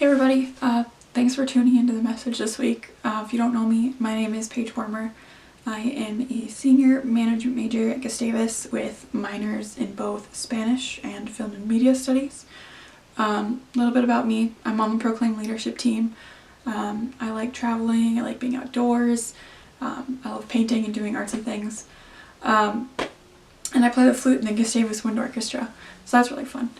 Hey everybody, thanks for tuning into the message this week. If you don't know me, my name is Paige. I am a senior management major at Gustavus with minors in both Spanish and film and media studies. A little bit about me: I'm on the Proclaim leadership team. I like traveling, I like being outdoors, I love painting and doing artsy things. And I play the flute in the Gustavus Wind Orchestra, so that's really fun.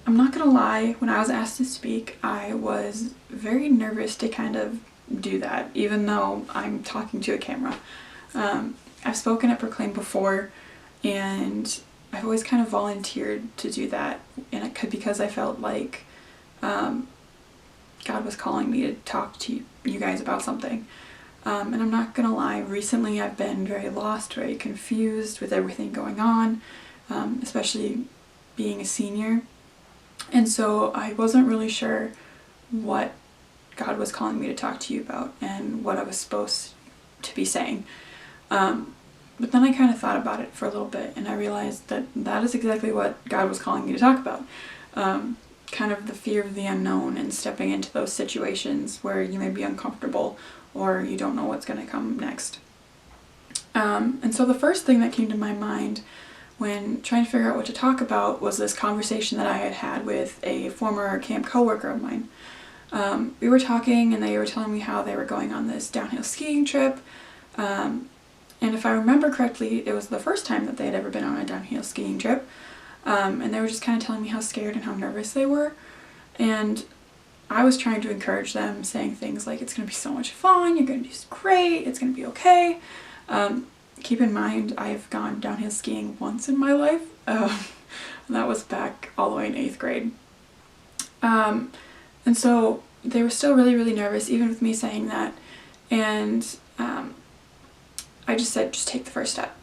I'm not gonna lie, when I was asked to speak, I was very nervous to kind of do that, even though I'm talking to a camera. I've spoken at Proclaim before, and I've always kind of volunteered to do that, and it could because I felt like God was calling me to talk to you guys about something. And I'm not gonna lie, recently I've been very lost, very confused with everything going on, especially being a senior. And so I wasn't really sure what God was calling me to talk to you about and what I was supposed to be saying. But then I kind of thought about it for a little bit, and I realized that that is exactly what God was calling me to talk about. Kind of the fear of the unknown and stepping into those situations where you may be uncomfortable or you don't know what's going to come next. And so the first thing that came to my mind when trying to figure out what to talk about was this conversation that I had had with a former camp coworker of mine. We were talking, and they were telling me how they were going on this downhill skiing trip. And if I remember correctly, it was the first time that they had ever been on a downhill skiing trip. And they were just kind of telling me how scared and how nervous they were. And I was trying to encourage them, saying things like, it's going to be so much fun, you're going to do great, it's going to be okay. Keep in mind, I've gone downhill skiing once in my life. And that was back all the way in 8th grade. And so they were still really, really nervous, even with me saying that. And I just said, just take the first step.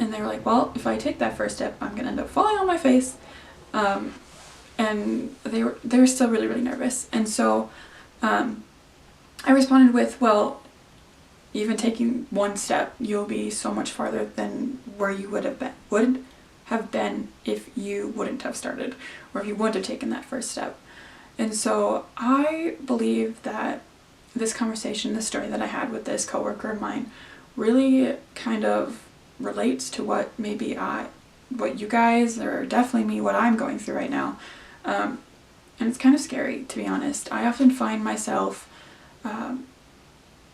And they were like, well, if I take that first step, I'm going to end up falling on my face. And they were still really, really nervous. And so I responded with, well, even taking one step, you'll be so much farther than where you would have been if you wouldn't have started, or if you wouldn't have taken that first step. And so I believe that this conversation, this story that I had with this coworker of mine, really kind of relates to what what you guys, or definitely me, what I'm going through right now. And it's kind of scary, to be honest. I often find myself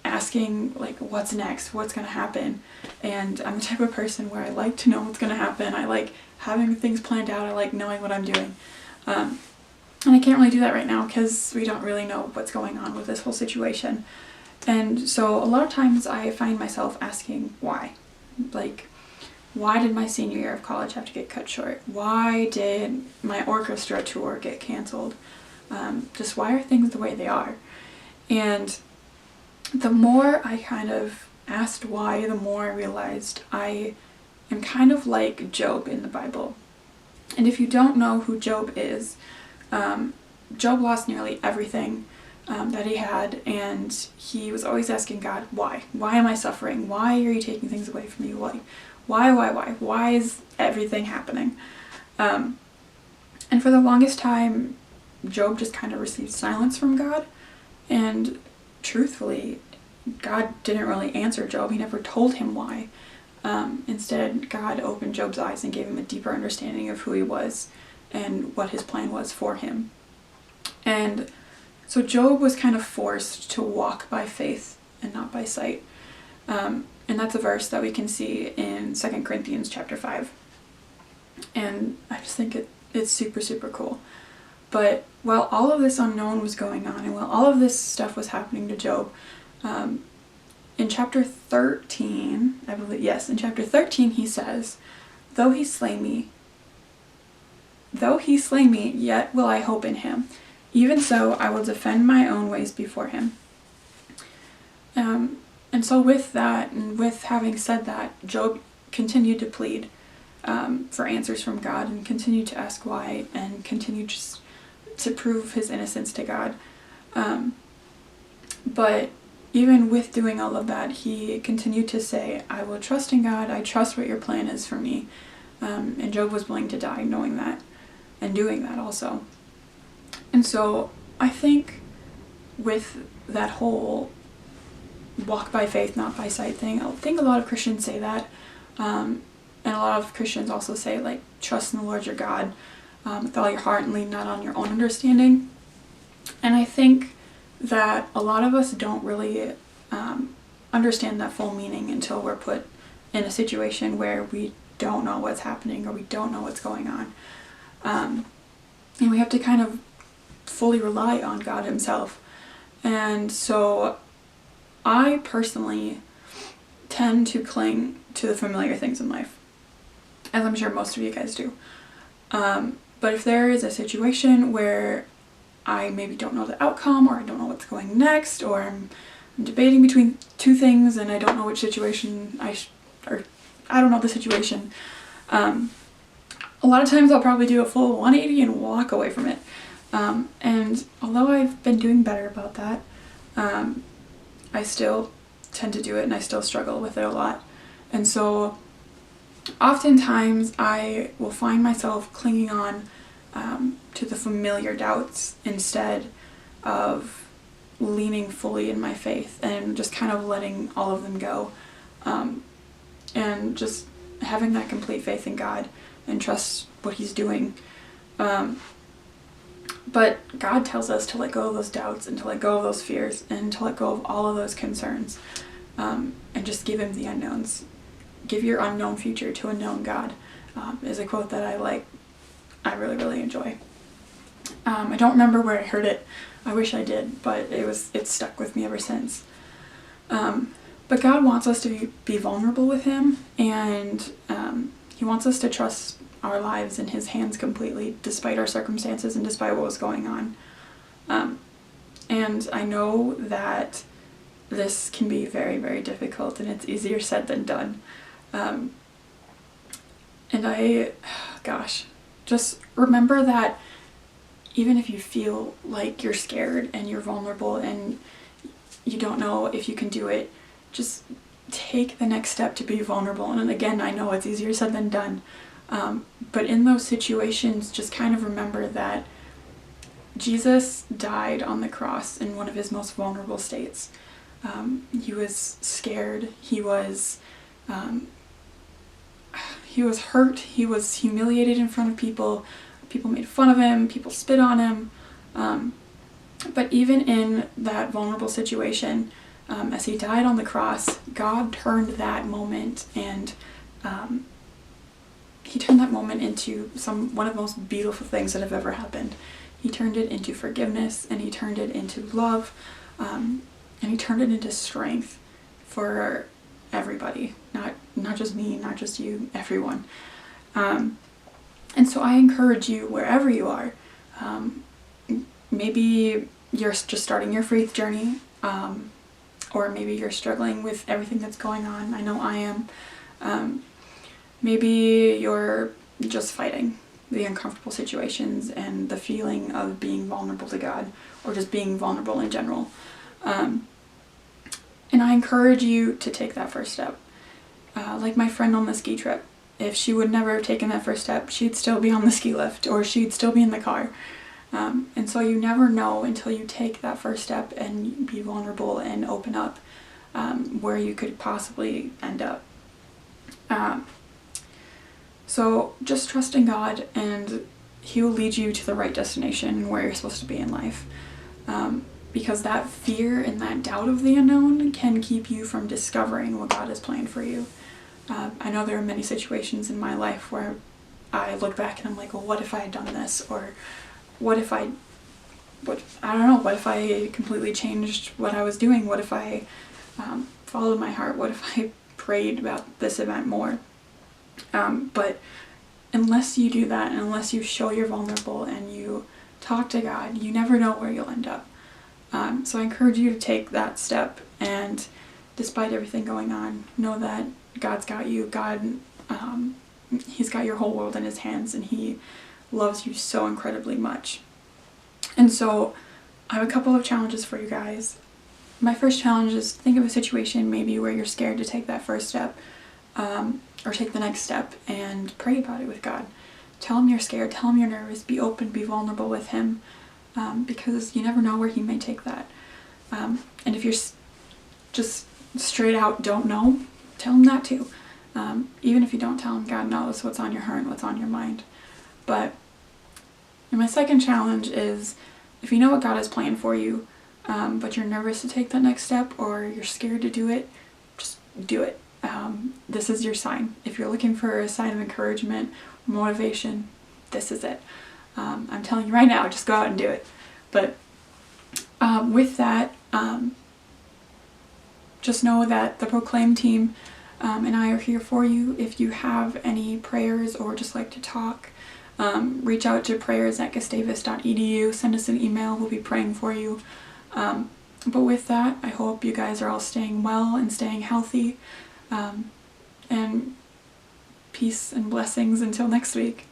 asking, like, what's next, what's going to happen, and I'm the type of person where I like to know what's going to happen. I like having things planned out, I like knowing what I'm doing, and I can't really do that right now because we don't really know what's going on with this whole situation. And so a lot of times I find myself asking why. Like, why did my senior year of college have to get cut short? Why did my orchestra tour get canceled? Just why are things the way they are? And the more I kind of asked why, the more I realized I am kind of like Job in the Bible. And if you don't know who Job is, Job lost nearly everything that he had, and he was always asking God, why? Why am I suffering? Why are you taking things away from me? Why is everything happening? And for the longest time, Job just kind of received silence from God, and truthfully, God didn't really answer Job. He never told him why. Instead, God opened Job's eyes and gave him a deeper understanding of who he was and what his plan was for him. And so Job was kind of forced to walk by faith and not by sight. And that's a verse that we can see in 2 Corinthians chapter 5. And I just think it's super, super cool. But while all of this unknown was going on, and while all of this stuff was happening to Job, in chapter 13, I believe, yes, in chapter 13 he says, though he slay me, yet will I hope in him. Even so, I will defend my own ways before him. And so with that, and with having said that, Job continued to plead for answers from God, and continued to ask why, and continued just to prove his innocence to God. But even with doing all of that, he continued to say, I will trust in God, I trust what your plan is for me. And Job was willing to die knowing that, and doing that also. And so I think with that whole walk by faith, not by sight thing, I think a lot of Christians say that. And a lot of Christians also say, like, trust in the Lord your God with all your heart and lean not on your own understanding. And I think that a lot of us don't really understand that full meaning until we're put in a situation where we don't know what's happening or we don't know what's going on. And we have to kind of fully rely on God himself. And so I personally tend to cling to the familiar things in life, as I'm sure most of you guys do. But if there is a situation where I maybe don't know the outcome, or I don't know what's going next, or I'm debating between two things and I don't know which situation or I don't know the situation, a lot of times I'll probably do a full 180 and walk away from it. And although I've been doing better about that, I still tend to do it and I still struggle with it a lot. And so oftentimes I will find myself clinging on to the familiar doubts instead of leaning fully in my faith and just kind of letting all of them go, and just having that complete faith in God and trust what he's doing. But God tells us to let go of those doubts and to let go of those fears and to let go of all of those concerns, and just give him the unknowns. Give your unknown future to a known God, is a quote that I like. I really, really enjoy. I don't remember where I heard it. I wish I did, but it's stuck with me ever since. But God wants us to be vulnerable with him, and he wants us to trust our lives in his hands completely, despite our circumstances and despite what was going on. And I know that this can be very, very difficult, and it's easier said than done. And just remember that even if you feel like you're scared and you're vulnerable and you don't know if you can do it, just take the next step to be vulnerable. And again, I know it's easier said than done. But in those situations, just kind of remember that Jesus died on the cross in one of his most vulnerable states. He was scared. He was hurt. He was humiliated in front of people. People made fun of him. People spit on him. But even in that vulnerable situation, as he died on the cross, God turned that moment and he turned that moment into one of the most beautiful things that have ever happened. He turned it into forgiveness, and he turned it into love, and he turned it into strength for everybody, not just me, not just you, everyone. And so I encourage you, wherever you are, maybe you're just starting your faith journey, or maybe you're struggling with everything that's going on. I know I am. Maybe you're just fighting the uncomfortable situations and the feeling of being vulnerable to God, or just being vulnerable in general. And I encourage you to take that first step. Like my friend on the ski trip, if she would never have taken that first step, she'd still be on the ski lift, or she'd still be in the car. And so you never know until you take that first step and be vulnerable and open up, where you could possibly end up. So just trust in God, and he will lead you to the right destination where you're supposed to be in life. Because that fear and that doubt of the unknown can keep you from discovering what God has planned for you. I know there are many situations in my life where I look back and I'm like, well, what if I had done this? Or what if I completely changed what I was doing? What if I followed my heart? What if I prayed about this event more? But unless you do that, and unless you show you're vulnerable and you talk to God, you never know where you'll end up. So I encourage you to take that step, and despite everything going on, know that God's got you. God, he's got your whole world in his hands, and he loves you so incredibly much. And so I have a couple of challenges for you guys. My first challenge is, think of a situation maybe where you're scared to take that first step, or take the next step, and pray about it with God. Tell him you're scared, tell him you're nervous, be open, be vulnerable with him. because you never know where He may take that. And if you're just straight out don't know, tell Him that too. Even if you don't tell Him, God knows what's on your heart and what's on your mind. And my second challenge is, if you know what God has planned for you, but you're nervous to take that next step, or you're scared to do it, just do it. This is your sign. If you're looking for a sign of encouragement, motivation, this is it. I'm telling you right now, just go out and do it. But with that, just know that the Proclaim team and I are here for you. If you have any prayers or just like to talk, reach out to prayers@gustavus.edu. Send us an email. We'll be praying for you. But with that, I hope you guys are all staying well and staying healthy. And peace and blessings until next week.